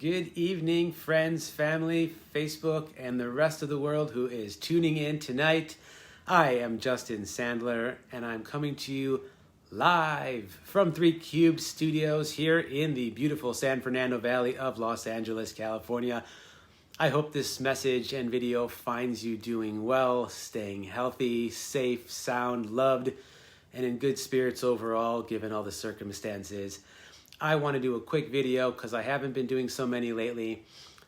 Good evening, friends, family, Facebook, and the rest of the world who is tuning in tonight. I am Justin Sandler, and I'm coming to you live from 3 Cube Studios here in the beautiful San Fernando Valley of Los Angeles, California. I hope this message and video finds you doing well, staying healthy, safe, sound, loved, and in good spirits overall, given all the circumstances. I want to do a quick video because I haven't been doing so many lately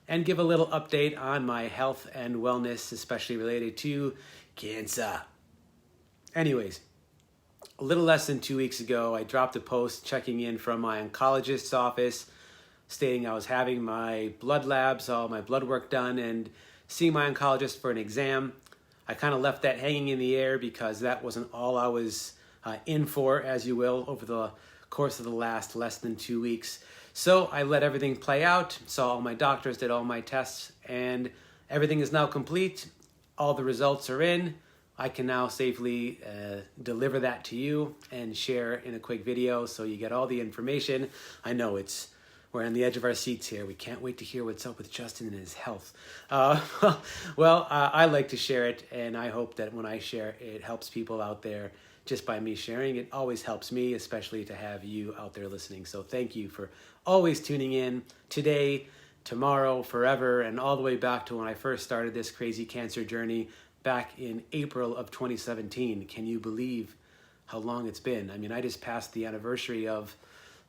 and give a little update on my health and wellness, especially related to cancer. Anyways, a little less than 2 weeks ago, I dropped a post checking in from my oncologist's office stating I was having my blood labs, all my blood work done, and seeing my oncologist for an exam. I kind of left that hanging in the air because that wasn't all I was in for, as you will, over the course of the last less than 2 weeks. So I let everything play out, saw all my doctors, did all my tests, and everything is now complete. All the results are in. I can now safely deliver that to you and share in a quick video so you get all the information. I know we're on the edge of our seats here. We can't wait to hear what's up with Justin and his health. I like to share it, and I hope that when I share, it helps people out there. Just by me sharing, it always helps me, especially to have you out there listening. So thank you for always tuning in today, tomorrow, forever, and all the way back to when I first started this crazy cancer journey back in April of 2017. Can you believe how long it's been? I mean, I just passed the anniversary of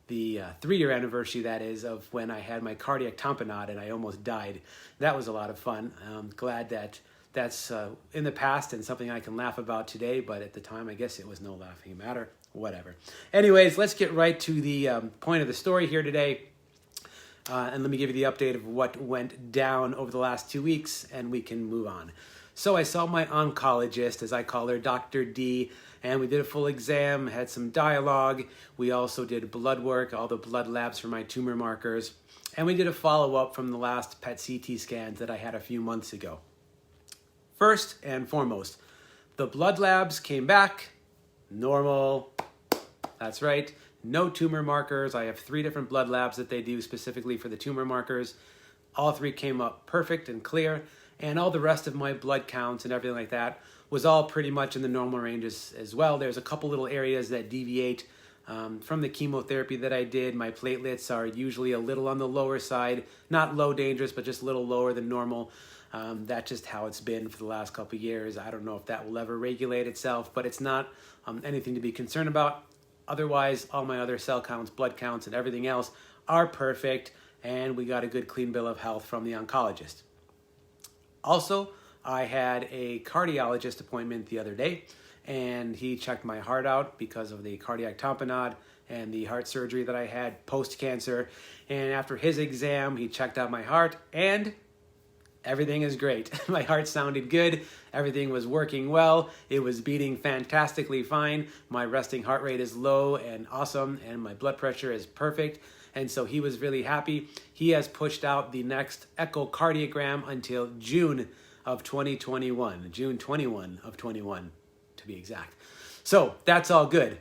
the 3-year anniversary, that is, of when I had my cardiac tamponade and I almost died. That was a lot of fun. I'm glad that that's in the past and something I can laugh about today, but at the time, I guess it was no laughing matter. Whatever. Anyways, let's get right to the point of the story here today. And let me give you the update of what went down over the last 2 weeks, and we can move on. So I saw my oncologist, as I call her, Dr. D, and we did a full exam, had some dialogue. We also did blood work, all the blood labs for my tumor markers, and we did a follow-up from the last PET CT scans that I had a few months ago. First and foremost, the blood labs came back normal. That's right, no tumor markers. I have 3 different blood labs that they do specifically for the tumor markers. All 3 came up perfect and clear, and all the rest of my blood counts and everything like that was all pretty much in the normal ranges as well. There's a couple little areas that deviate from the chemotherapy that I did. My platelets are usually a little on the lower side, not low dangerous, but just a little lower than normal. That's just how it's been for the last couple of years. I don't know if that will ever regulate itself, but it's not anything to be concerned about. Otherwise, all my other cell counts, blood counts, and everything else are perfect, and we got a good clean bill of health from the oncologist. Also, I had a cardiologist appointment the other day, and he checked my heart out because of the cardiac tamponade and the heart surgery that I had post-cancer. And after his exam, he checked out my heart, and everything is great. My heart sounded good. Everything was working well. It was beating fantastically fine. My resting heart rate is low and awesome, and my blood pressure is perfect. And so he was really happy. He has pushed out the next echocardiogram until June of 2021. June 21 of 21, to be exact. So that's all good.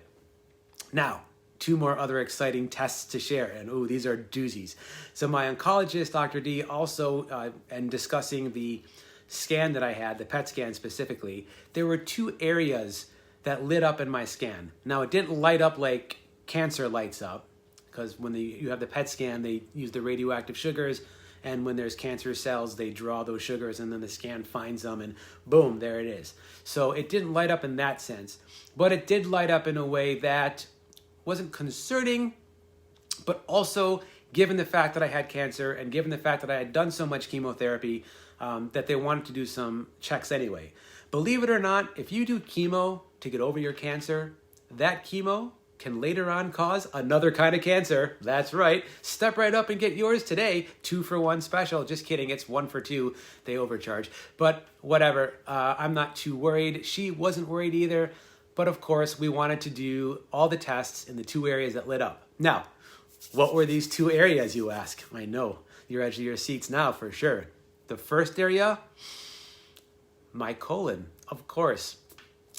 Now, 2 more other exciting tests to share, and these are doozies. So my oncologist, Dr. D, also, and discussing the scan that I had, the PET scan specifically, there were 2 areas that lit up in my scan. Now, it didn't light up like cancer lights up, because when you have the PET scan, they use the radioactive sugars, and when there's cancer cells, they draw those sugars, and then the scan finds them, and boom, there it is. So it didn't light up in that sense, but it did light up in a way that wasn't concerning, but also given the fact that I had cancer and given the fact that I had done so much chemotherapy, that they wanted to do some checks anyway. Believe it or not, if you do chemo to get over your cancer, that chemo can later on cause another kind of cancer. That's right. Step right up and get yours today. 2 for 1 special. Just kidding. It's 1 for 2. They overcharge. But whatever. I'm not too worried. She wasn't worried either. But of course, we wanted to do all the tests in the 2 areas that lit up. Now, what were these 2 areas, you ask? I know. You're edge of your seats now for sure. The first area, my colon, of course.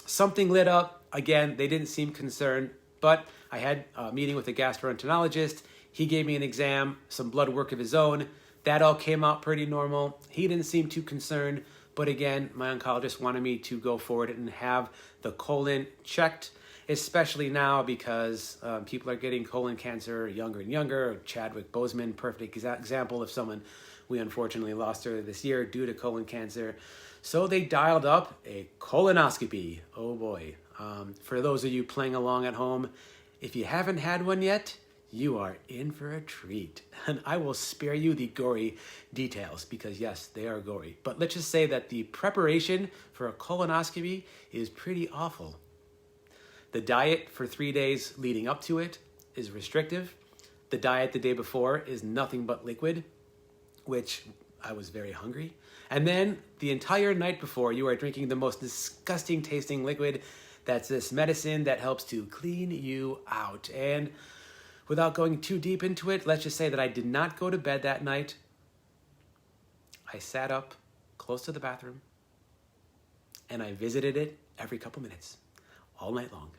Something lit up. Again, they didn't seem concerned, but I had a meeting with a gastroenterologist. He gave me an exam, some blood work of his own. That all came out pretty normal. He didn't seem too concerned. But again, my oncologist wanted me to go forward and have the colon checked, especially now because people are getting colon cancer younger and younger. Chadwick Boseman, perfect example of someone we unfortunately lost earlier this year due to colon cancer. So they dialed up a colonoscopy. Oh boy. For those of you playing along at home, if you haven't had one yet, you are in for a treat. And I will spare you the gory details because yes, they are gory. But let's just say that the preparation for a colonoscopy is pretty awful. The diet for 3 days leading up to it is restrictive. The diet the day before is nothing but liquid, which I was very hungry. And then the entire night before, you are drinking the most disgusting tasting liquid. That's this medicine that helps to clean you out. And without going too deep into it, let's just say that I did not go to bed that night. I sat up close to the bathroom and I visited it every couple minutes, all night long.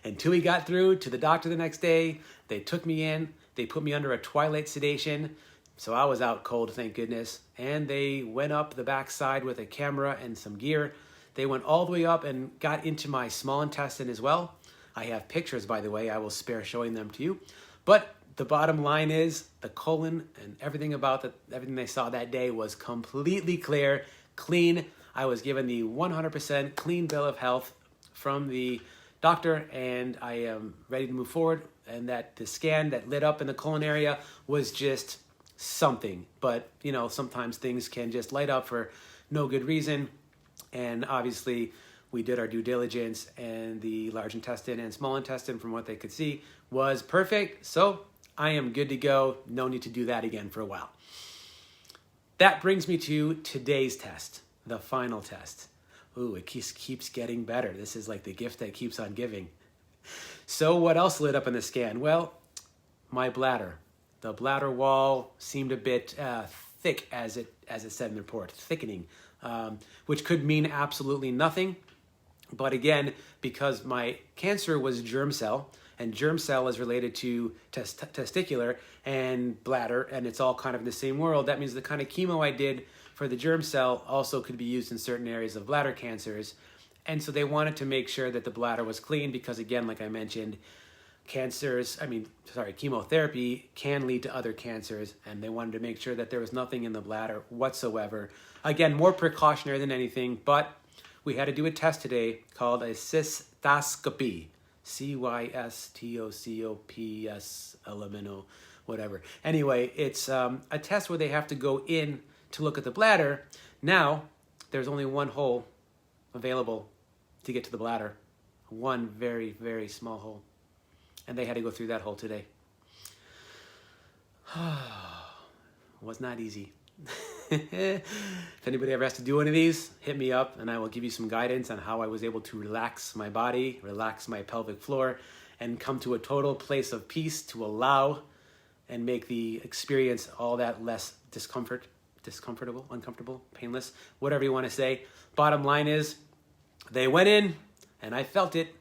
Until we got through to the doctor the next day, they took me in, they put me under a twilight sedation. So I was out cold, thank goodness. And they went up the backside with a camera and some gear. They went all the way up and got into my small intestine as well. I have pictures, by the way. I will spare showing them to you. But the bottom line is the colon and everything about everything they saw that day was completely clear, clean. I was given the 100% clean bill of health from the doctor, and I am ready to move forward. And that the scan that lit up in the colon area was just something. But, you know, sometimes things can just light up for no good reason. And obviously, we did our due diligence, and the large intestine and small intestine, from what they could see, was perfect. So I am good to go. No need to do that again for a while. That brings me to today's test, the final test. Ooh, it keeps getting better. This is like the gift that keeps on giving. So what else lit up in the scan? Well, my bladder. The bladder wall seemed a bit thick, as it said in the report, thickening, which could mean absolutely nothing. But again, because my cancer was germ cell, and germ cell is related to testicular and bladder, and it's all kind of in the same world, that means the kind of chemo I did for the germ cell also could be used in certain areas of bladder cancers. And so they wanted to make sure that the bladder was clean because, again, like I mentioned, chemotherapy can lead to other cancers, and they wanted to make sure that there was nothing in the bladder whatsoever. Again, more precautionary than anything, but we had to do a test today called a cystoscopy. C-Y-S-T-O-C-O-P-S, LMNO, whatever. Anyway, it's a test where they have to go in to look at the bladder. Now, there's only one hole available to get to the bladder. One very, very small hole. And they had to go through that hole today. Was not easy. If anybody ever has to do one of these, hit me up and I will give you some guidance on how I was able to relax my body, relax my pelvic floor, and come to a total place of peace to allow and make the experience all that less uncomfortable, painless, whatever you want to say. Bottom line is, they went in and I felt it,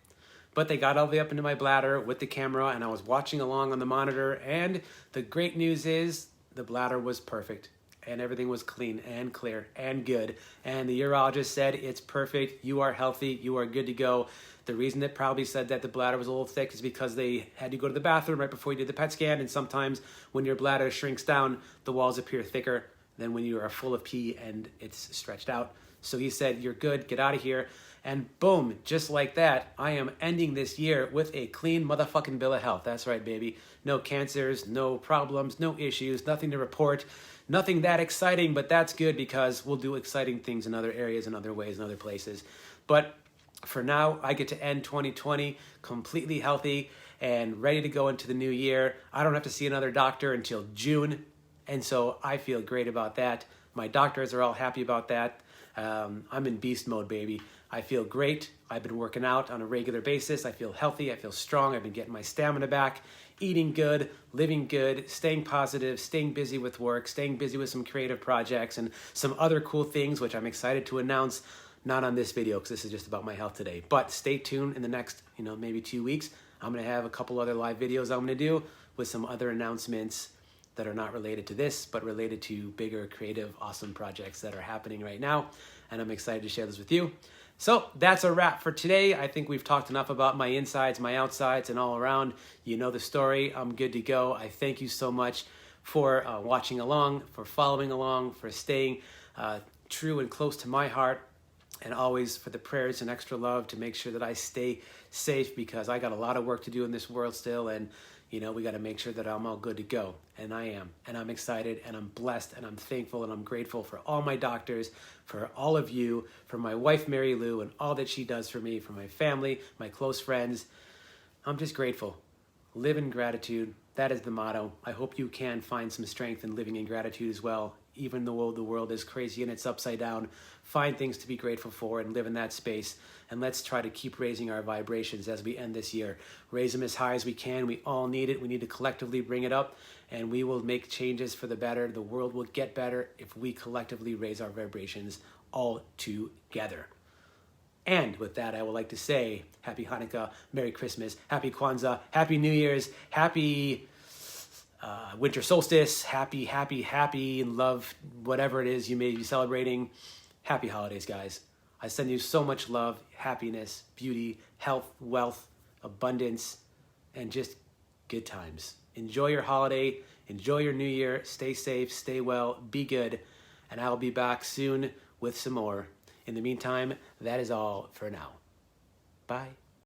but they got all the way up into my bladder with the camera and I was watching along on the monitor, and the great news is the bladder was perfect. And everything was clean and clear and good. And the urologist said, it's perfect, you are healthy, you are good to go. The reason it probably said that the bladder was a little thick is because they had to go to the bathroom right before you did the PET scan. And sometimes when your bladder shrinks down, the walls appear thicker than when you are full of pee and it's stretched out. So he said, you're good, get out of here. And boom, just like that, I am ending this year with a clean motherfucking bill of health. That's right, baby. No cancers, no problems, no issues, nothing to report. Nothing that exciting, but that's good because we'll do exciting things in other areas, in other ways, in other places. But for now, I get to end 2020 completely healthy and ready to go into the new year. I don't have to see another doctor until June, and so I feel great about that. My doctors are all happy about that. I'm in beast mode, baby. I feel great. I've been working out on a regular basis. I feel healthy. I feel strong. I've been getting my stamina back, eating good, living good, staying positive, staying busy with work, staying busy with some creative projects and some other cool things, which I'm excited to announce, not on this video because this is just about my health today. But stay tuned in the next, maybe 2 weeks. I'm going to have a couple other live videos I'm going to do with some other announcements that are not related to this, but related to bigger, creative, awesome projects that are happening right now. And I'm excited to share this with you. So that's a wrap for today. I think we've talked enough about my insides, my outsides, and all around. You know the story. I'm good to go. I thank you so much for watching along, for following along, for staying true and close to my heart, and always for the prayers and extra love to make sure that I stay safe, because I got a lot of work to do in this world still, and we got to make sure that I'm all good to go. And I am. And I'm excited, and I'm blessed, and I'm thankful, and I'm grateful for all my doctors, for all of you, for my wife, Mary Lou, and all that she does for me, for my family, my close friends. I'm just grateful. Live in gratitude. That is the motto. I hope you can find some strength in living in gratitude as well. Even though the world is crazy and it's upside down, find things to be grateful for and live in that space. And let's try to keep raising our vibrations as we end this year. Raise them as high as we can. We all need it. We need to collectively bring it up, and we will make changes for the better. The world will get better if we collectively raise our vibrations all together. And with that, I would like to say Happy Hanukkah, Merry Christmas, Happy Kwanzaa, Happy New Year's, Happy winter solstice, happy, and love, whatever it is you may be celebrating. Happy holidays, guys. I send you so much love, happiness, beauty, health, wealth, abundance, and just good times. Enjoy your holiday. Enjoy your new year. Stay safe, stay well, be good, and I'll be back soon with some more. In the meantime, that is all for now. Bye.